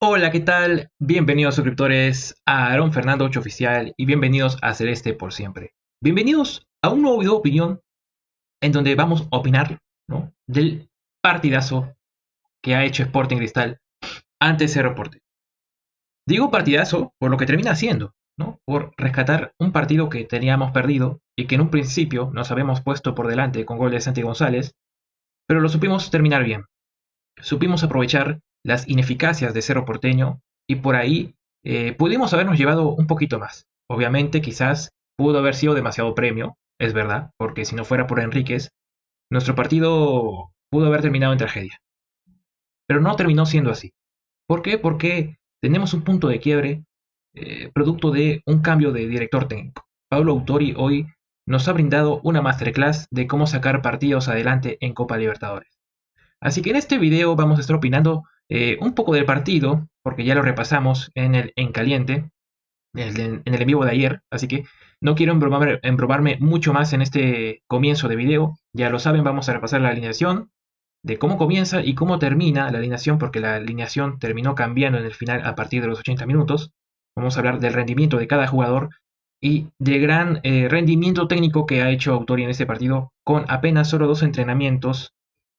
Hola, ¿qué tal? Bienvenidos suscriptores a Aaron Fernando 8 Oficial y bienvenidos a Celeste por siempre. Bienvenidos a un nuevo video de opinión en donde vamos a opinar, ¿no?, del partidazo que ha hecho Sporting Cristal ante Cerro Porteño. Digo partidazo por lo que termina siendo, ¿no?, por rescatar un partido que teníamos perdido y que en un principio nos habíamos puesto por delante con gol de Santi González, pero lo supimos terminar bien. Supimos aprovechar las ineficacias de Cerro Porteño y por ahí pudimos habernos llevado un poquito más. Obviamente, quizás pudo haber sido demasiado premio, es verdad, porque si no fuera por Enríquez, nuestro partido pudo haber terminado en tragedia. Pero no terminó siendo así. ¿Por qué? Porque tenemos un punto de quiebre producto de un cambio de director técnico. Pablo Autori hoy nos ha brindado una masterclass de cómo sacar partidos adelante en Copa Libertadores. Así que en este video vamos a estar opinando un poco del partido, porque ya lo repasamos en el en caliente, en el en vivo de ayer, así que no quiero embromarme mucho más en este comienzo de video. Ya lo saben, vamos a repasar la alineación, de cómo comienza y cómo termina la alineación, porque la alineación terminó cambiando en el final a partir de los 80 minutos. Vamos a hablar del rendimiento de cada jugador y del gran rendimiento técnico que ha hecho Autori en este partido con apenas solo 2 entrenamientos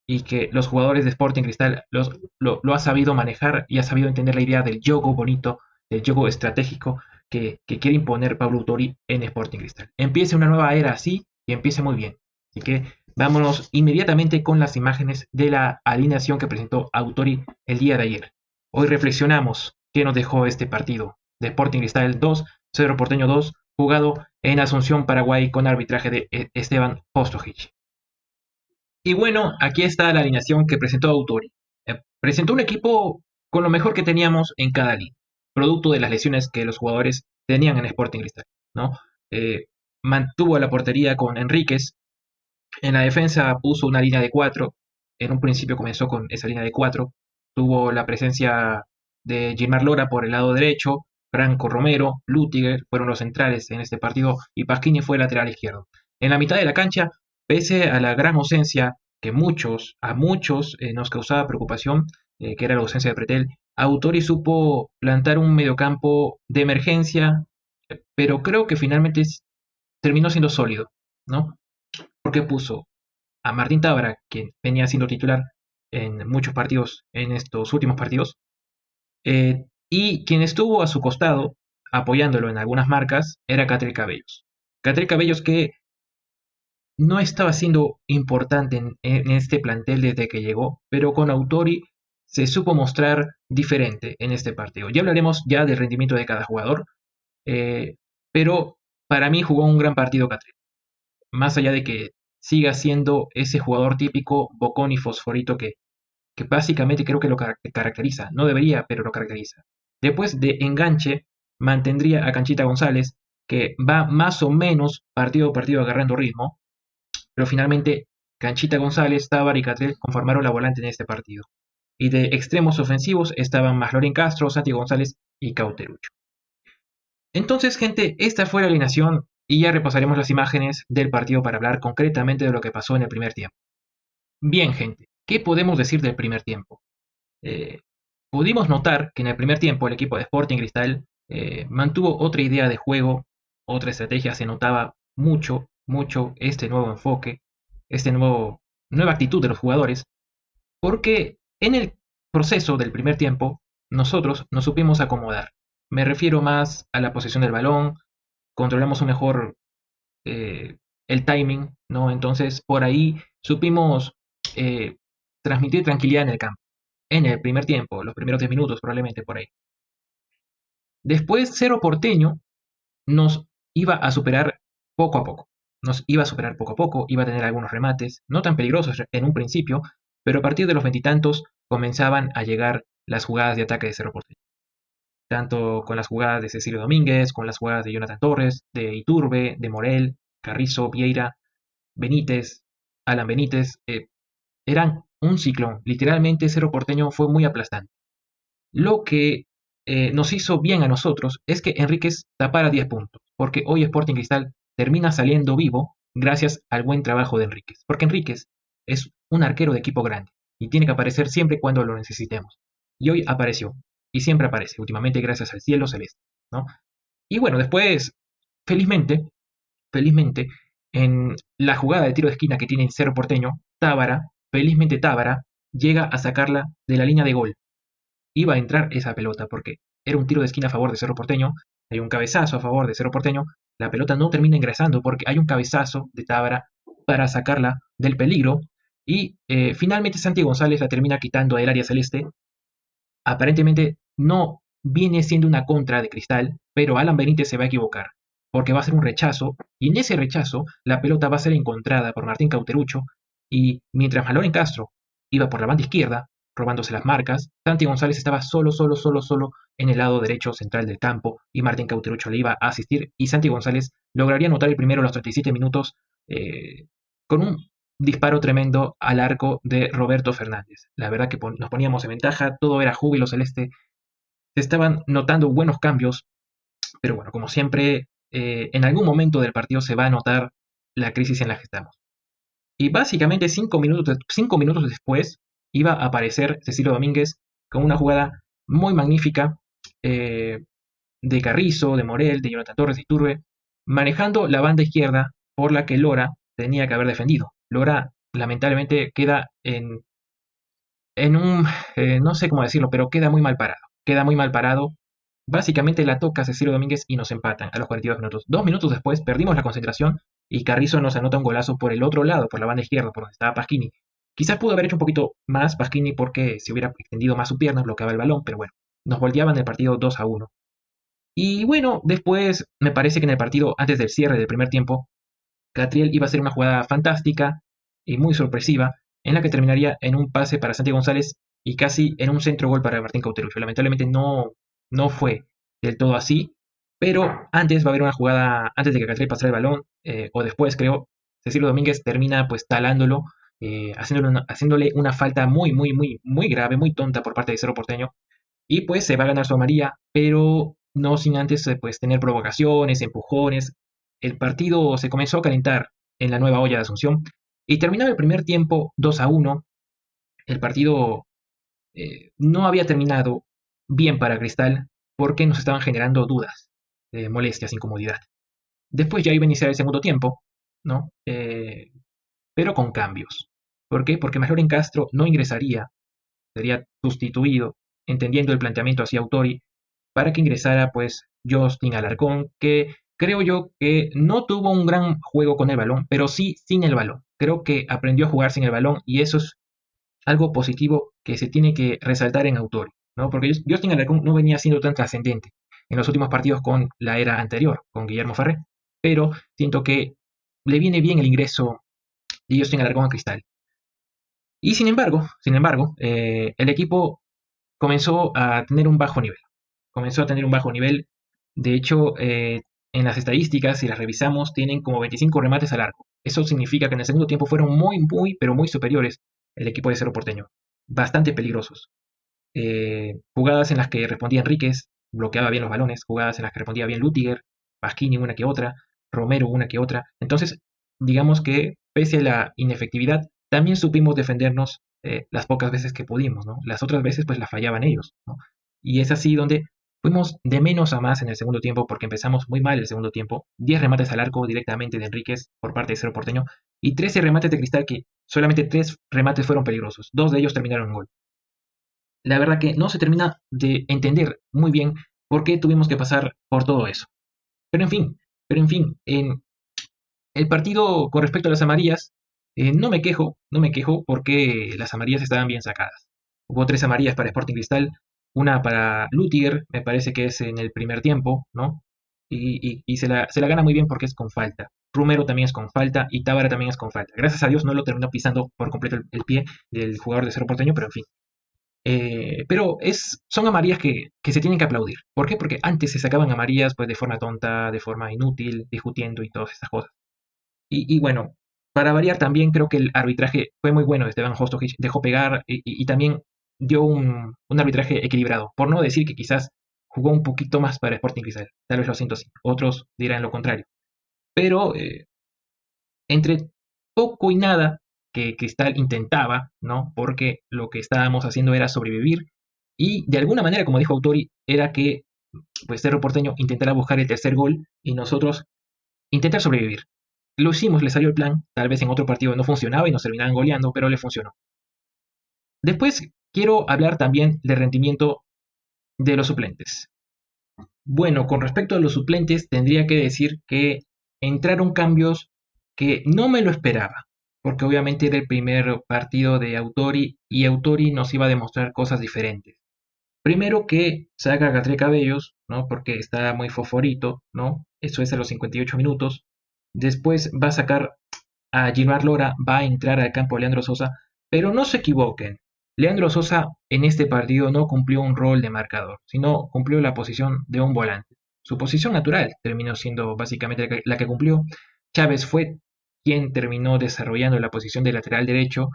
y que los jugadores de Sporting Cristal lo ha sabido manejar y ha sabido entender la idea del juego bonito, del juego estratégico que quiere imponer Pablo Autori en Sporting Cristal. Empiece una nueva era así y empiece muy bien. Así que vámonos inmediatamente con las imágenes de la alineación que presentó Autori el día de ayer. Hoy reflexionamos qué nos dejó este partido de Sporting Cristal 2, Cerro Porteño 2, jugado en Asunción, Paraguay, con arbitraje de Esteban Postojich. Y bueno, aquí está la alineación que presentó Autori. Presentó un equipo con lo mejor que teníamos en cada línea, producto de las lesiones que los jugadores tenían en Sporting Cristal, ¿no? Eh, Mantuvo la portería con Enríquez. En la defensa puso una línea de 4. En un principio comenzó con esa línea de 4. Tuvo la presencia de Gilmar Lora por el lado derecho, Franco Romero, Lutiger fueron los centrales en este partido y Pasquini fue lateral izquierdo. En la mitad de la cancha, pese a la gran ausencia que a muchos nos causaba preocupación, que era la ausencia de Pretel, Autori supo plantar un mediocampo de emergencia, pero creo que finalmente terminó siendo sólido, ¿no? Porque puso a Martín Tábara, quien venía siendo titular en muchos partidos, en estos últimos partidos, y quien estuvo a su costado, apoyándolo en algunas marcas, era Catriel Cabellos. Catriel Cabellos que no estaba siendo importante en este plantel desde que llegó, pero con Autori se supo mostrar diferente en este partido. Ya hablaremos ya del rendimiento de cada jugador, eh, pero para mí jugó un gran partido Catriel. Más allá de que siga siendo ese jugador típico, bocón y fosforito que básicamente creo que lo caracteriza. No debería, pero lo caracteriza. Después de enganche, mantendría a Canchita González, que va más o menos partido a partido agarrando ritmo, pero finalmente Canchita González, Tábar y Catrell conformaron la volante en este partido. Y de extremos ofensivos estaban Maslorín Castro, Santi González y Cauterucho. Entonces, gente, esta fue la alineación y ya repasaremos las imágenes del partido para hablar concretamente de lo que pasó en el primer tiempo. Bien, gente, ¿qué podemos decir del primer tiempo? Eh, Pudimos notar que en el primer tiempo el equipo de Sporting Cristal mantuvo otra idea de juego, otra estrategia, se notaba mucho, mucho este nuevo enfoque, nueva actitud de los jugadores, porque en el proceso del primer tiempo nosotros nos supimos acomodar. Me refiero más a la posesión del balón, controlamos mejor eh, el timing, ¿no? Entonces por ahí supimos eh, transmitir tranquilidad en el campo. En el primer tiempo, los primeros 10 minutos probablemente por ahí. Después Cerro Porteño nos iba a superar poco a poco. Nos iba a superar poco a poco, iba a tener algunos remates, no tan peligrosos en un principio, pero a partir de los veintitantos comenzaban a llegar las jugadas de ataque de Cerro Porteño. Tanto con las jugadas de Cecilio Domínguez, con las jugadas de Jonathan Torres, de Iturbe, de Morel, Carrizo, Vieira, Benítez, Alan Benítez, eran un ciclón. Literalmente Cerro Porteño fue muy aplastante. Lo que nos hizo bien a nosotros es que Enríquez tapara 10 puntos, porque hoy Sporting Cristal termina saliendo vivo gracias al buen trabajo de Enríquez, porque Enríquez es un arquero de equipo grande y tiene que aparecer siempre cuando lo necesitemos. Y hoy apareció. y siempre aparece, últimamente gracias al cielo celeste, ¿no? Y bueno, después, felizmente, felizmente, en la jugada de tiro de esquina que tiene Cerro Porteño, felizmente Tábara, llega a sacarla de la línea de gol. Iba a entrar esa pelota porque era un tiro de esquina a favor de Cerro Porteño, hay un cabezazo a favor de Cerro Porteño, la pelota no termina ingresando porque hay un cabezazo de Tábara para sacarla del peligro y finalmente Santi González la termina quitando del área celeste. Aparentemente no viene siendo una contra de Cristal, pero Alan Benítez se va a equivocar, porque va a ser un rechazo, y en ese rechazo la pelota va a ser encontrada por Martín Cauterucho, y mientras Maloren Castro iba por la banda izquierda, robándose las marcas, Santi González estaba solo en el lado derecho central del campo, y Martín Cauterucho le iba a asistir, y Santi González lograría anotar el primero a los 37 minutos con un disparo tremendo al arco de Roberto Fernández. La verdad que nos poníamos en ventaja, todo era júbilo celeste, se estaban notando buenos cambios, pero bueno, como siempre, en algún momento del partido se va a notar la crisis en la que estamos. Y básicamente 5 minutos después iba a aparecer Cecilio Domínguez con una jugada muy magnífica de Carrizo, de Morel, de Jonathan Torres y Turbe, manejando la banda izquierda por la que Lora tenía que haber defendido. Lora lamentablemente queda en un, no sé cómo decirlo, pero queda muy mal parado. Queda muy mal parado. Básicamente la toca Cecilio Domínguez y nos empatan a los 42 minutos. 2 minutos después perdimos la concentración y Carrizo nos anota un golazo por el otro lado, por la banda izquierda, por donde estaba Pasquini. Quizás pudo haber hecho un poquito más Pasquini porque si hubiera extendido más su pierna, bloqueaba el balón, pero bueno, nos volteaban el partido 2-1. Y bueno, después me parece que en el partido, antes del cierre del primer tiempo, Catriel iba a hacer una jugada fantástica y muy sorpresiva, en la que terminaría en un pase para Santiago González y casi en un centro gol para Martín Cauterucho. Lamentablemente no fue del todo así, pero antes va a haber una jugada, antes de que Catriel pasara el balón, o después creo, Cecilio Domínguez termina pues talándolo, haciéndole una falta muy grave, muy tonta por parte de Cerro Porteño, y pues se va a ganar su amarilla, pero no sin antes pues tener provocaciones, empujones. El partido se comenzó a calentar en la nueva olla de Asunción y terminaba el primer tiempo 2-1. El partido no había terminado bien para Cristal porque nos estaban generando dudas, molestias, incomodidad. Después ya iba a iniciar el segundo tiempo, ¿no? Pero con cambios. ¿Por qué? Porque Mejor en Castro no ingresaría, sería sustituido, entendiendo el planteamiento hacia Autori, para que ingresara pues Justin Alarcón, que creo yo que no tuvo un gran juego con el balón, pero sí sin el balón. Creo que aprendió a jugar sin el balón y eso es algo positivo que se tiene que resaltar en Autori, ¿no? Porque Justin Alarcón no venía siendo tan trascendente en los últimos partidos con la era anterior, con Guillermo Farré, pero siento que le viene bien el ingreso de Justin Alarcón a Cristal. Y sin embargo, el equipo comenzó a tener un bajo nivel. Comenzó a tener un bajo nivel. De hecho, en las estadísticas, si las revisamos, tienen como 25 remates al arco. Eso significa que en el segundo tiempo fueron pero muy superiores el equipo de Cerro Porteño. Bastante peligrosos. Jugadas en las que respondía Enríquez, bloqueaba bien los balones. Jugadas en las que respondía bien Lutiger, Pasquini una que otra, Romero una que otra. Entonces, digamos que pese a la inefectividad, también supimos defendernos las pocas veces que pudimos, ¿no? Las otras veces pues las fallaban ellos, ¿no? Y es así donde fuimos de menos a más en el segundo tiempo porque empezamos muy mal el segundo tiempo. 10 remates al arco directamente de Enríquez por parte de Cerro Porteño y 13 remates de Cristal que solamente 3 remates fueron peligrosos. 2 de ellos terminaron en gol. La verdad que no se termina de entender muy bien por qué tuvimos que pasar por todo eso. Pero en fin, en el partido con respecto a las amarillas, no me quejo porque las amarillas estaban bien sacadas. Hubo 3 amarillas para Sporting Cristal, una para Lutiger, me parece que es en el primer tiempo, ¿no? Y se la gana muy bien porque es con falta. Rumero también es con falta y Tábara también es con falta. Gracias a Dios no lo terminó pisando por completo el pie del jugador de Cerro Porteño, pero en fin. Pero son amarillas que se tienen que aplaudir. ¿Por qué? Porque antes se sacaban amarillas pues de forma tonta, de forma inútil, discutiendo y todas estas cosas. Y bueno, para variar también creo que el arbitraje fue muy bueno de Esteban Hostovic, dejó pegar y también dio un arbitraje equilibrado. Por no decir que quizás jugó un poquito más para Sporting Cristal, tal vez lo siento así, otros dirán lo contrario. Pero entre poco y nada que Cristal intentaba, ¿no? Porque lo que estábamos haciendo era sobrevivir Y de alguna manera, como dijo Autori, era que pues Cerro Porteño intentara buscar el tercer gol y nosotros intentar sobrevivir. Lo hicimos, le salió el plan, tal vez en otro partido no funcionaba y nos terminaban goleando, pero le funcionó. Después quiero hablar también del rendimiento de los suplentes. Bueno, con respecto a los suplentes, tendría que decir que entraron cambios que no me lo esperaba, porque obviamente era el primer partido de Autori y Autori nos iba a demostrar cosas diferentes. Primero que saca a Catré Cabellos, ¿no? Porque está muy foforito, ¿no? Eso es a los 58 minutos. Después va a sacar a Gilmar Lora, va a entrar al campo Leandro Sosa, pero no se equivoquen. Leandro Sosa en este partido no cumplió un rol de marcador, sino cumplió la posición de un volante. Su posición natural terminó siendo básicamente la que cumplió. Chávez fue quien terminó desarrollando la posición de lateral derecho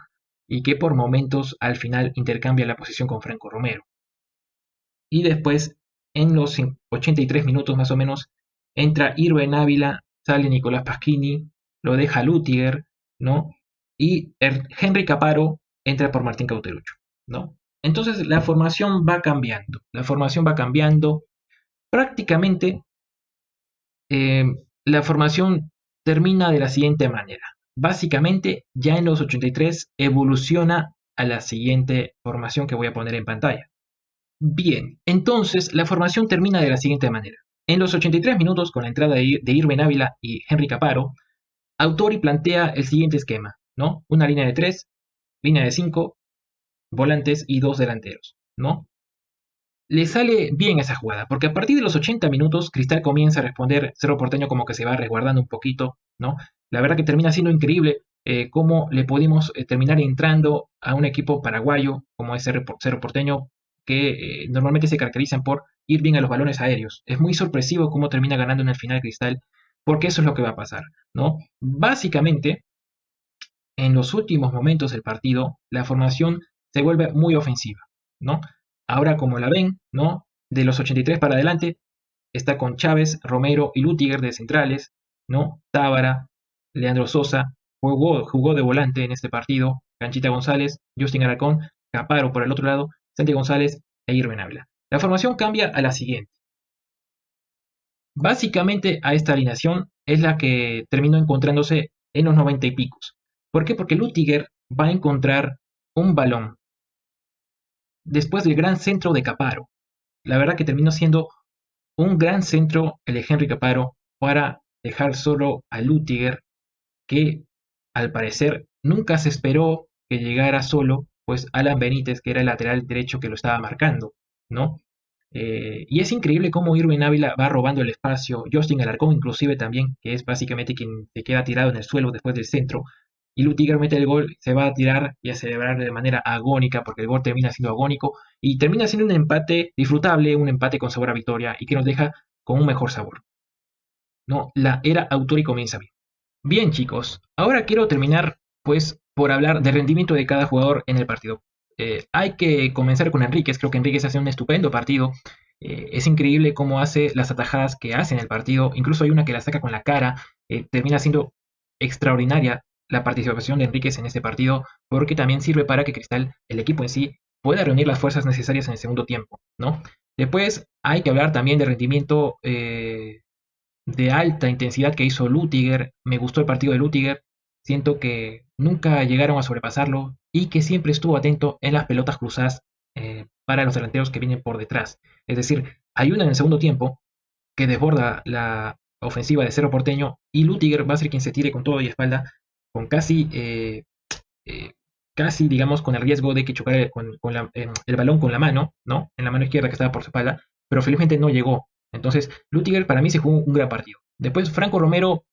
y que por momentos al final intercambia la posición con Franco Romero. Y después, en los 83 minutos más o menos, entra Irben Ávila, sale Nicolás Pasquini, lo deja Lutiger, ¿no? Y Henry Caparo entra por Martín Cauterucho, ¿no? Entonces la formación va cambiando, la formación va cambiando. Prácticamente eh, la formación termina de la siguiente manera. Básicamente, ya en los 83 evoluciona a la siguiente formación que voy a poner en pantalla. Bien, entonces la formación termina de la siguiente manera. En los 83 minutos, con la entrada de Irben Ávila y Henry Caparo, Autori plantea el siguiente esquema, ¿no? Una línea de 3, línea de 5, volantes y 2 delanteros, ¿no? Le sale bien esa jugada, porque a partir de los 80 minutos Cristal comienza a responder, Cerro Porteño como que se va resguardando un poquito, ¿no? La verdad que termina siendo increíble cómo le pudimos terminar entrando a un equipo paraguayo como es Cerro Porteño, que normalmente se caracterizan por ir bien a los balones aéreos. Es muy sorpresivo cómo termina ganando en el final Cristal, porque eso es lo que va a pasar, ¿no? Básicamente, en los últimos momentos del partido, la formación se vuelve muy ofensiva, ¿no? Ahora, como la ven, ¿no? De los 83 para adelante, está con Chávez, Romero y Lutiger de centrales, ¿no? Tábara, Leandro Sosa, jugó de volante en este partido, Canchita González, Justin Aracón, Caparo por el otro lado, Santi González e Irben Ávila. La formación cambia a la siguiente. Básicamente a esta alineación es la que terminó encontrándose en los 90 y picos. ¿Por qué? Porque Lutiger va a encontrar un balón después del gran centro de Caparo. La verdad que terminó siendo un gran centro el de Henry Caparo para dejar solo a Lutiger, que al parecer nunca se esperó que llegara solo, pues Alan Benítez, que era el lateral derecho que lo estaba marcando, ¿no? Y es increíble cómo Irwin Ávila va robando el espacio, Justin Alarcón inclusive también, que es básicamente quien se queda tirado en el suelo después del centro, y Lutiger mete el gol, se va a tirar y a celebrar de manera agónica, porque el gol termina siendo agónico, y termina siendo un empate disfrutable, un empate con sabor a victoria, y que nos deja con un mejor sabor. ¿No? La era Autori comienza bien. Bien, chicos, ahora quiero terminar, pues, por hablar del rendimiento de cada jugador en el partido. Hay que comenzar con Enríquez. Creo que Enríquez hace un estupendo partido. Es increíble cómo hace las atajadas que hace en el partido. Incluso hay una que la saca con la cara. Termina siendo extraordinaria la participación de Enríquez en este partido, porque también sirve para que Cristal, el equipo en sí, pueda reunir las fuerzas necesarias en el segundo tiempo, ¿no? Después hay que hablar también de rendimiento de alta intensidad que hizo Lutiger. Me gustó el partido de Lutiger. Siento que nunca llegaron a sobrepasarlo y que siempre estuvo atento en las pelotas cruzadas para los delanteros que vienen por detrás. Es decir, hay una en el segundo tiempo que desborda la ofensiva de Cerro Porteño y Lutiger va a ser quien se tire con todo y espalda, con eh, casi digamos, con el riesgo de que chocara el balón con la mano, ¿no? En la mano izquierda que estaba por su espalda, pero felizmente no llegó. Entonces, Lutiger para mí se jugó un gran partido. Después, Franco Romero,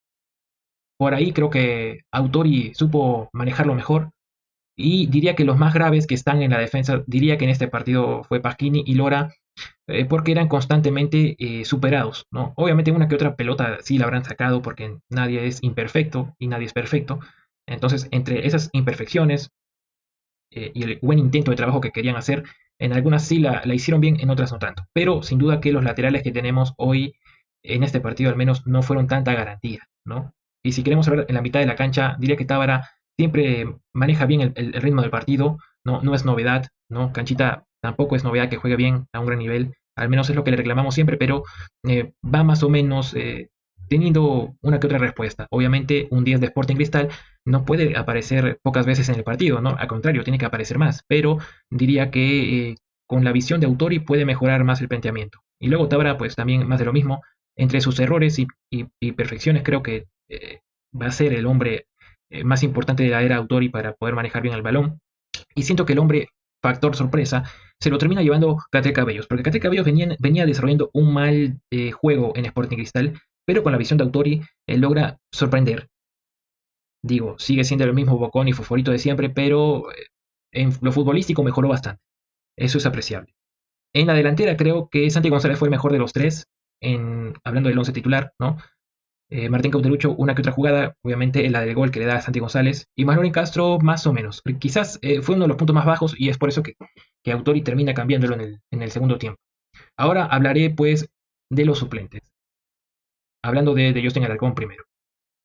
por ahí creo que Autori supo manejarlo mejor. Y diría que los más graves que están en la defensa, diría que en este partido fue Pasquini y Lora, porque eran constantemente superados, ¿no? Obviamente una que otra pelota sí la habrán sacado porque nadie es imperfecto y nadie es perfecto. Entonces, entre esas imperfecciones y el buen intento de trabajo que querían hacer, en algunas sí la hicieron bien, en otras no tanto. Pero sin duda que los laterales que tenemos hoy en este partido al menos no fueron tanta garantía, ¿no? Y si queremos hablar en la mitad de la cancha, diría que Tábara siempre maneja bien el ritmo del partido, no es novedad, ¿no? Canchita tampoco es novedad que juegue bien a un gran nivel, al menos es lo que le reclamamos siempre, pero va más o menos teniendo una que otra respuesta. Obviamente un 10 de Sporting Cristal no puede aparecer pocas veces en el partido, ¿no? Al contrario, tiene que aparecer más, pero diría que con la visión de Autori puede mejorar más el planteamiento. Y luego Tabra, pues también más de lo mismo, entre sus errores y perfecciones, creo que va a ser el hombre más importante de la era Autori para poder manejar bien el balón. Y siento que el hombre, factor sorpresa, se lo termina llevando Cate Cabellos, porque Cate Cabellos venía desarrollando un mal juego en Sporting Cristal, pero con la visión de Autori logra sorprender. Digo, sigue siendo el mismo bocón y favorito de siempre, pero en lo futbolístico mejoró bastante. Eso es apreciable. En la delantera creo que Santi González fue el mejor de los tres, hablando del once titular, ¿no? Martín Cauterucho, una que otra jugada, obviamente la del gol que le da a Santi González, y Marlon Castro más o menos. Quizás fue uno de los puntos más bajos y es por eso que Autori termina cambiándolo en el segundo tiempo. Ahora hablaré pues de los suplentes, hablando de Justin Alarcón primero.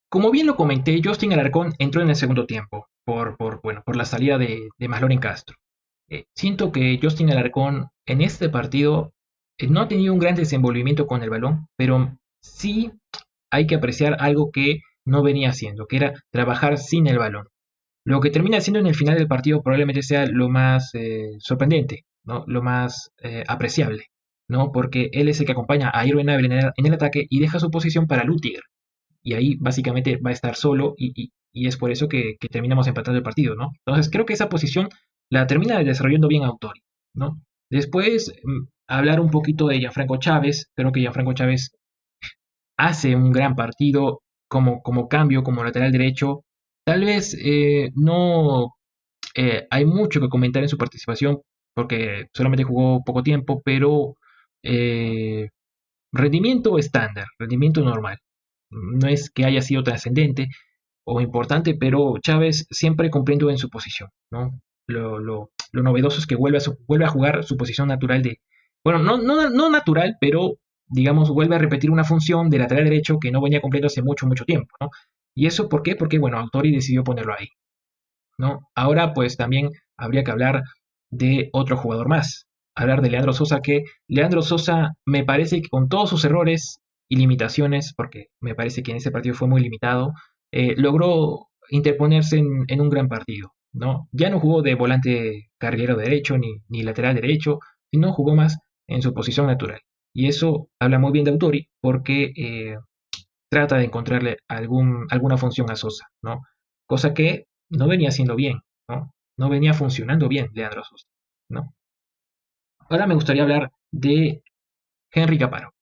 Como bien lo comenté, Justin Alarcón entró en el segundo tiempo por la salida de Marlon Castro. Siento que Justin Alarcón en este partido no ha tenido un gran desenvolvimiento con el balón, pero sí hay que apreciar algo que no venía haciendo, que era trabajar sin el balón. Lo que termina haciendo en el final del partido probablemente sea lo más sorprendente, ¿no? Lo más apreciable, ¿no? Porque él es el que acompaña a Irwin Abel en el ataque y deja su posición para Lutiger. Y ahí básicamente va a estar solo y es por eso que terminamos empatando el partido, ¿no? Entonces creo que esa posición la termina desarrollando bien Autori, ¿no? Después, hablar un poquito de Gianfranco Chávez. Creo que Gianfranco Chávez hace un gran partido como cambio, como lateral derecho. Tal vez no hay mucho que comentar en su participación porque solamente jugó poco tiempo, pero eh, rendimiento estándar, rendimiento normal. No es que haya sido trascendente o importante, pero Chávez siempre cumpliendo en su posición, ¿no? Lo novedoso es que vuelve a jugar su posición natural bueno, no natural, pero digamos, vuelve a repetir una función de lateral derecho que no venía cumpliendo hace mucho tiempo, ¿no? ¿Y eso por qué? Porque, bueno, Autori decidió ponerlo ahí, ¿no? Ahora, pues también habría que hablar de otro jugador más, hablar de Leandro Sosa, que Leandro Sosa me parece que con todos sus errores y limitaciones, porque me parece que en ese partido fue muy limitado, logró interponerse en un gran partido, ¿no? Ya no jugó de volante carrilero derecho ni lateral derecho, sino jugó más en su posición natural. Y eso habla muy bien de Autori porque trata de encontrarle alguna función a Sosa, ¿no? Cosa que no venía haciendo bien, ¿no? No venía funcionando bien Leandro Sosa, ¿no? Ahora me gustaría hablar de Henry Caparo.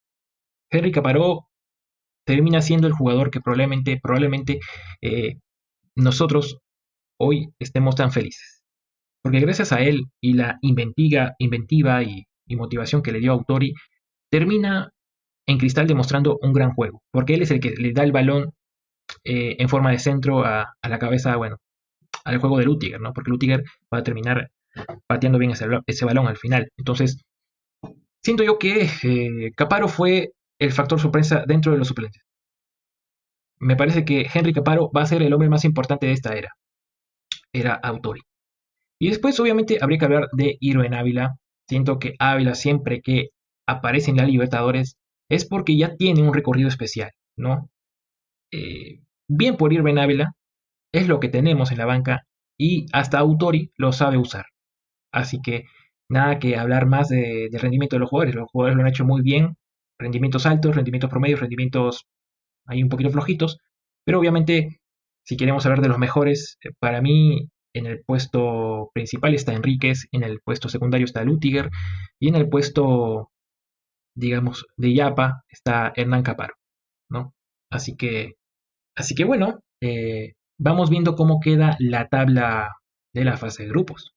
Henry Caparo termina siendo el jugador que probablemente eh, nosotros hoy estemos tan felices. Porque gracias a él y la inventiva y motivación que le dio Autori, termina en Cristal demostrando un gran juego. Porque él es el que le da el balón en forma de centro a la cabeza, bueno, al juego de Lutiger, ¿no? Porque Lutiger va a terminar pateando bien ese balón al final. Entonces, siento yo que Caparo fue el factor sorpresa dentro de los suplentes. Me parece que Henry Caparo va a ser el hombre más importante de esta era Autori. Y después, obviamente, habría que hablar de Irwin Ávila. Siento que Ávila, siempre que aparece en la Libertadores, es porque ya tiene un recorrido especial, ¿no? Bien por Irwin Ávila, es lo que tenemos en la banca y hasta Autori lo sabe usar. Así que nada que hablar más del rendimiento de los jugadores. Los jugadores lo han hecho muy bien. Rendimientos altos, rendimientos promedios, rendimientos ahí un poquito flojitos. Pero obviamente, si queremos hablar de los mejores, para mí en el puesto principal está Enríquez, en el puesto secundario está Lutiger y en el puesto, digamos, de Yapa está Hernán Caparo, ¿no? Así que, así que bueno, vamos viendo cómo queda la tabla de la fase de grupos.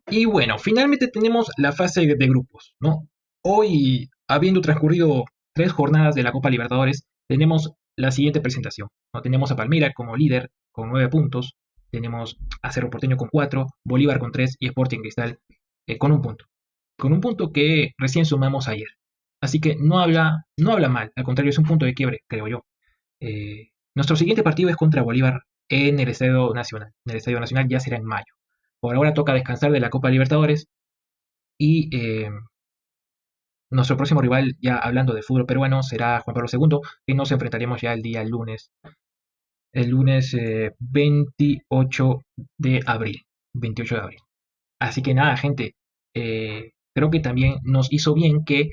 Y bueno, finalmente tenemos la fase de grupos, ¿no? Hoy, habiendo transcurrido 3 jornadas de la Copa Libertadores, tenemos la siguiente presentación, ¿no? Tenemos a Palmira como líder con 9 puntos, tenemos a Cerro Porteño con 4, Bolívar con 3 y Sporting Cristal con un punto. Con un punto que recién sumamos ayer. Así que no habla mal, al contrario, es un punto de quiebre, creo yo. Nuestro siguiente partido es contra Bolívar en el Estadio Nacional. En el Estadio Nacional ya será en mayo. Por ahora toca descansar de la Copa Libertadores Y nuestro próximo rival, ya hablando de fútbol peruano, será Juan Pablo II, y nos enfrentaremos ya el día lunes. El lunes 28 de abril. 28 de abril. Así que nada, gente. Creo que también nos hizo bien que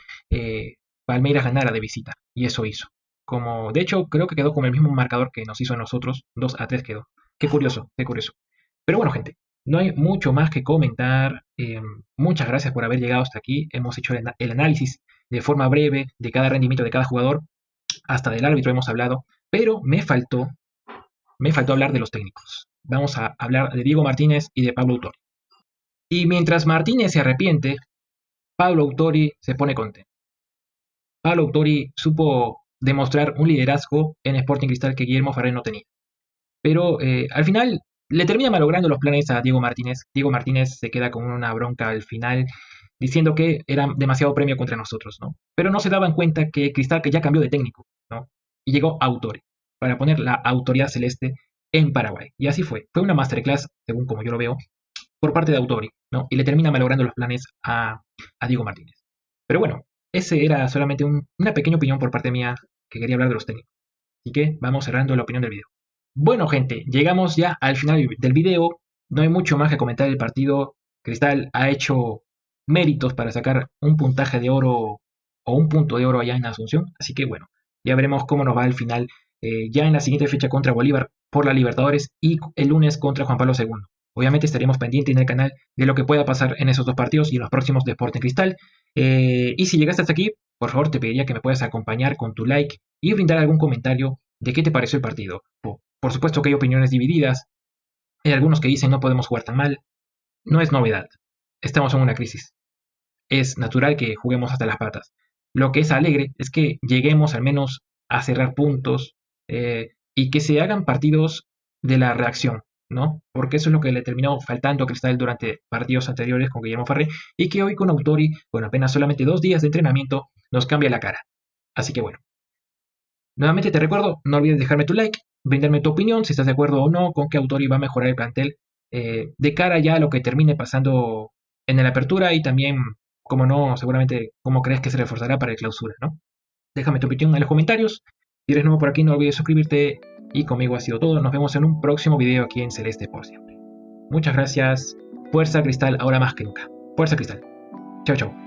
Palmeiras ganara de visita. Y eso hizo. Como, de hecho, creo que quedó con el mismo marcador que nos hizo a nosotros. 2-3 quedó. Qué curioso, qué curioso. Pero bueno, gente, no hay mucho más que comentar. Muchas gracias por haber llegado hasta aquí. Hemos hecho el análisis de forma breve de cada rendimiento de cada jugador. Hasta del árbitro hemos hablado. Pero me faltó hablar de los técnicos. Vamos a hablar de Diego Martínez y de Pablo Autori. Y mientras Martínez se arrepiente, Pablo Autori se pone contento. Pablo Autori supo demostrar un liderazgo en Sporting Cristal que Guillermo Farré no tenía. Pero al final le termina malogrando los planes a Diego Martínez. Diego Martínez se queda con una bronca al final diciendo que era demasiado premio contra nosotros, ¿no? Pero no se daban cuenta que Cristal que ya cambió de técnico, ¿no? Y llegó Autori para poner la autoridad celeste en Paraguay. Y así fue. Fue una masterclass, según como yo lo veo, por parte de Autori, ¿no? Y le termina malogrando los planes a Diego Martínez. Pero bueno, ese era solamente una pequeña opinión por parte mía que quería hablar de los técnicos. Así que vamos cerrando la opinión del video. Bueno, gente, llegamos ya al final del video. No hay mucho más que comentar del partido. Cristal ha hecho méritos para sacar un puntaje de oro o un punto de oro allá en Asunción. Así que bueno, ya veremos cómo nos va al final. Ya en la siguiente fecha contra Bolívar por la Libertadores y el lunes contra Juan Pablo II. Obviamente estaremos pendientes en el canal de lo que pueda pasar en esos dos partidos y en los próximos de Sporting Cristal. Y si llegaste hasta aquí, por favor te pediría que me puedas acompañar con tu like y brindar algún comentario de qué te pareció el partido. Por supuesto que hay opiniones divididas. Hay algunos que dicen no podemos jugar tan mal. No es novedad. Estamos en una crisis. Es natural que juguemos hasta las patas. Lo que es alegre es que lleguemos al menos a cerrar puntos y que se hagan partidos de la reacción, ¿no? Porque eso es lo que le terminó faltando a Cristal durante partidos anteriores con Guillermo Farré y que hoy con Autori, con apenas solamente 2 días de entrenamiento, nos cambia la cara. Así que bueno, nuevamente te recuerdo, no olvides dejarme tu like, brindarme tu opinión, si estás de acuerdo o no con que Autori va a mejorar el plantel de cara ya a lo que termine pasando en la apertura y también, como no, seguramente cómo crees que se reforzará para el clausura, ¿no? Déjame tu opinión en los comentarios. Si eres nuevo por aquí, no olvides suscribirte. Y conmigo ha sido todo. Nos vemos en un próximo video aquí en Celeste por siempre. Muchas gracias. Fuerza Cristal ahora más que nunca. Fuerza Cristal. Chao, chao.